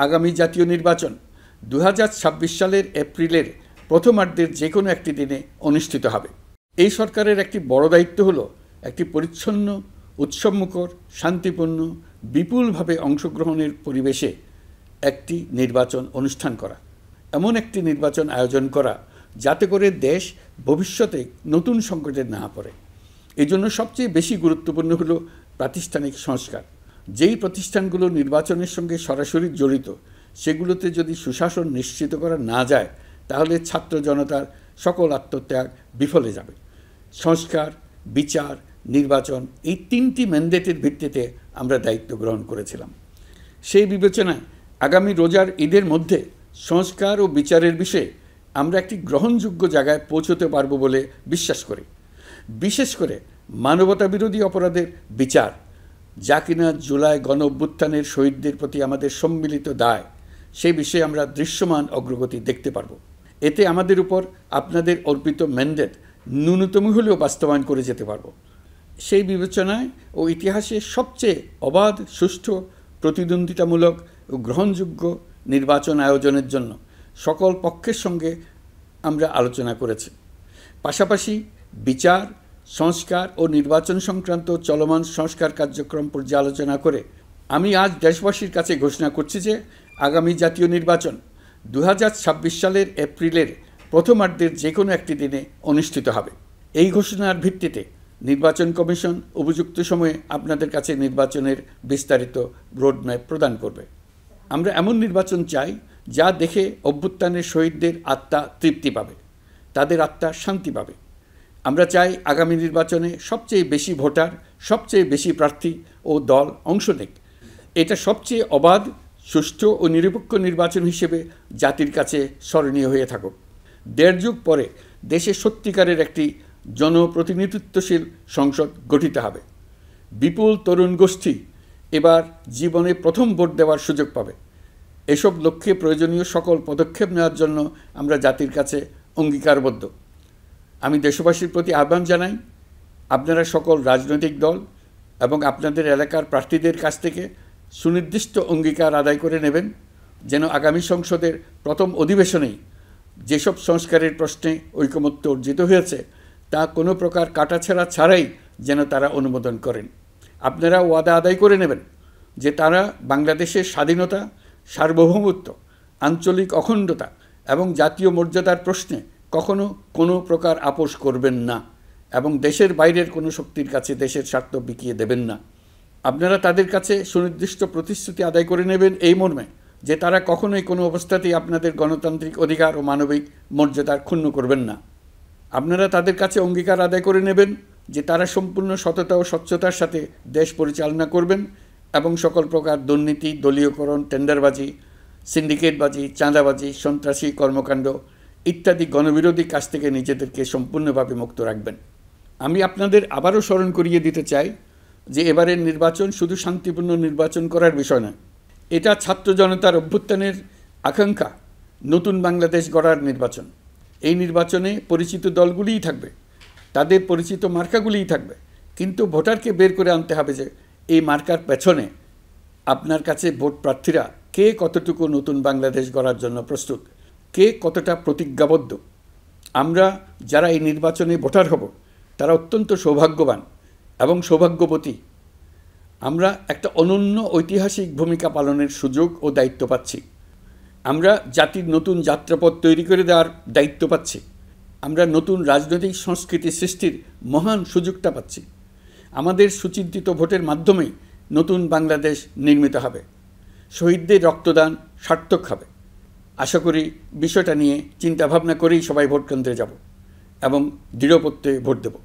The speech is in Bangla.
আগামী জাতীয় নির্বাচন 2026 সালের এপ্রিলের প্রথমার্ধের যে কোনো একটি দিনে অনুষ্ঠিত হবে। এই সরকারের একটি বড় দায়িত্ব হলো একটি পরিচ্ছন্ন, উৎসবমুখর, শান্তিপূর্ণ, বিপুলভাবে অংশগ্রহণের পরিবেশে একটি নির্বাচন অনুষ্ঠান করা, এমন একটি নির্বাচন আয়োজন করা যাতে করে দেশ ভবিষ্যতে নতুন সংকটে না পড়ে। এই জন্য সবচেয়ে বেশি গুরুত্বপূর্ণ হলো প্রাতিষ্ঠানিক সংস্কার। যেই প্রতিষ্ঠানগুলো নির্বাচনের সঙ্গে সরাসরি জড়িত সেগুলোতে যদি সুশাসন নিশ্চিত করা না যায় তাহলে ছাত্র জনতার সকল আত্মত্যাগ বিফলে যাবে। সংস্কার, বিচার, নির্বাচন এই তিনটি ম্যান্ডেটের ভিত্তিতে আমরা দায়িত্ব গ্রহণ করেছিলাম। সেই বিবেচনায় আগামী রোজার ঈদের মধ্যে সংস্কার ও বিচারের বিষয়ে আমরা একটি গ্রহণযোগ্য জায়গায় পৌঁছতে পারব বলে বিশ্বাস করি। বিশেষ করে মানবতাবিরোধী অপরাধের বিচার, যা কিনা জুলাই গণ অভ্যুত্থানের শহীদদের প্রতি আমাদের সম্মিলিত দায়, সেই বিষয়ে আমরা দৃশ্যমান অগ্রগতি দেখতে পারব। এতে আমাদের উপর আপনাদের অর্পিত ম্যান্ডেট ন্যূনতম হলেও বাস্তবায়ন করে যেতে পারব। সেই বিবেচনায় ও ইতিহাসে সবচেয়ে অবাধ, সুষ্ঠু, প্রতিদ্বন্দ্বিতামূলক ও গ্রহণযোগ্য নির্বাচন আয়োজনের জন্য সকল পক্ষের সঙ্গে আমরা আলোচনা করেছি। পাশাপাশি বিচার, সংস্কার ও নির্বাচন সংক্রান্ত চলমান সংস্কার কার্যক্রম পর্যালোচনা করে আমি আজ দেশবাসীর কাছে ঘোষণা করছি যে আগামী জাতীয় নির্বাচন 2026 সালের এপ্রিলের প্রথমার্ধের যে কোনো একটি দিনে অনুষ্ঠিত হবে। এই ঘোষণার ভিত্তিতে নির্বাচন কমিশন উপযুক্ত সময়ে আপনাদের কাছে নির্বাচনের বিস্তারিত রোডম্যাপ প্রদান করবে। আমরা এমন নির্বাচন চাই যা দেখে অভ্যুত্থানের শহীদদের আত্মা তৃপ্তি পাবে, তাদের আত্মা শান্তি পাবে। আমরা চাই আগামী নির্বাচনে সবচেয়ে বেশি ভোটার, সবচেয়ে বেশি প্রার্থী ও দল অংশ নেক। এটা সবচেয়ে অবাধ, সুষ্ঠু ও নিরপেক্ষ নির্বাচন হিসেবে জাতির কাছে স্মরণীয় হয়ে থাকুক। 1.5 যুগ পরে দেশে সত্যিকারের একটি জনপ্রতিনিধিত্বশীল সংসদ গঠিত হবে। বিপুল তরুণ গোষ্ঠী এবার জীবনে প্রথম ভোট দেওয়ার সুযোগ পাবে। এসব লক্ষ্যে প্রয়োজনীয় সকল পদক্ষেপ নেওয়ার জন্য আমরা জাতির কাছে অঙ্গীকারবদ্ধ। আমি দেশবাসীর প্রতি আহ্বান জানাই, আপনারা সকল রাজনৈতিক দল এবং আপনাদের এলাকার প্রার্থীদের কাছ থেকে সুনির্দিষ্ট অঙ্গীকার আদায় করে নেবেন যেন আগামী সংসদের প্রথম অধিবেশনেই যেসব সংস্কারের প্রশ্নে ঐকমত্য অর্জিত হয়েছে তা কোনো প্রকার কাটাছেঁড়া ছাড়াই যেন তারা অনুমোদন করেন। আপনারা ওয়াদা আদায় করে নেবেন যে তারা বাংলাদেশের স্বাধীনতা, সার্বভৌমত্ব, আঞ্চলিক অখণ্ডতা এবং জাতীয় মর্যাদার প্রশ্নে কখনো কোনো প্রকার আপোষ করবেন না এবং দেশের বাইরের কোনো শক্তির কাছে দেশের স্বার্থ বিকিয়ে দেবেন না। আপনারা তাদের কাছে সুনির্দিষ্ট প্রতিশ্রুতি আদায় করে নেবেন এই মর্মে যে তারা কখনোই কোনো অবস্থাতেই আপনাদের গণতান্ত্রিক অধিকার ও মানবিক মর্যাদার ক্ষুণ্ণ করবেন না। আপনারা তাদের কাছে অঙ্গীকার আদায় করে নেবেন যে তারা সম্পূর্ণ সততা ও স্বচ্ছতার সাথে দেশ পরিচালনা করবেন এবং সকল প্রকার দুর্নীতি, দলীয়করণ, টেন্ডারবাজি, সিন্ডিকেটবাজি, চাঁদাবাজি, সন্ত্রাসী কর্মকাণ্ড ইত্যাদি গণবিরোধী কাজ থেকে নিজেদেরকে সম্পূর্ণভাবে মুক্ত রাখবেন। আমি আপনাদের আবারও স্মরণ করিয়ে দিতে চাই যে এবারের নির্বাচন শুধু শান্তিপূর্ণ নির্বাচন করার বিষয় নয়, এটা ছাত্র জনতার অভ্যুত্থানের আকাঙ্ক্ষা নতুন বাংলাদেশ গড়ার নির্বাচন। এই নির্বাচনে পরিচিত দলগুলিই থাকবে, তাদের পরিচিত মার্কাগুলিই থাকবে, কিন্তু ভোটারকে বের করে আনতে হবে যে এই মার্কার পেছনে আপনার কাছে ভোট প্রার্থীরা কে কতটুকু নতুন বাংলাদেশ গড়ার জন্য প্রস্তুত, কে কতটা প্রতিজ্ঞাবদ্ধ। আমরা যারা এই নির্বাচনে ভোটার হব তারা অত্যন্ত সৌভাগ্যবান এবং সৌভাগ্যবতী। আমরা একটা অনন্য ঐতিহাসিক ভূমিকা পালনের সুযোগ ও দায়িত্ব পাচ্ছি। আমরা জাতির নতুন যাত্রাপথ তৈরি করে দেওয়ার দায়িত্ব পাচ্ছি। আমরা নতুন রাজনৈতিক সংস্কৃতি সৃষ্টির মহান সুযোগটা পাচ্ছি। আমাদের সুচিন্তিত ভোটের মাধ্যমেই নতুন বাংলাদেশ নির্মিত হবে, শহীদদের রক্তদান সার্থক হবে। আশা করি বিষয়টা নিয়ে চিন্তাভাবনা করেই সবাই ভোট কেন্দ্রে যাব এবং দৃঢ়প্রত্যয়ে ভোট দেব।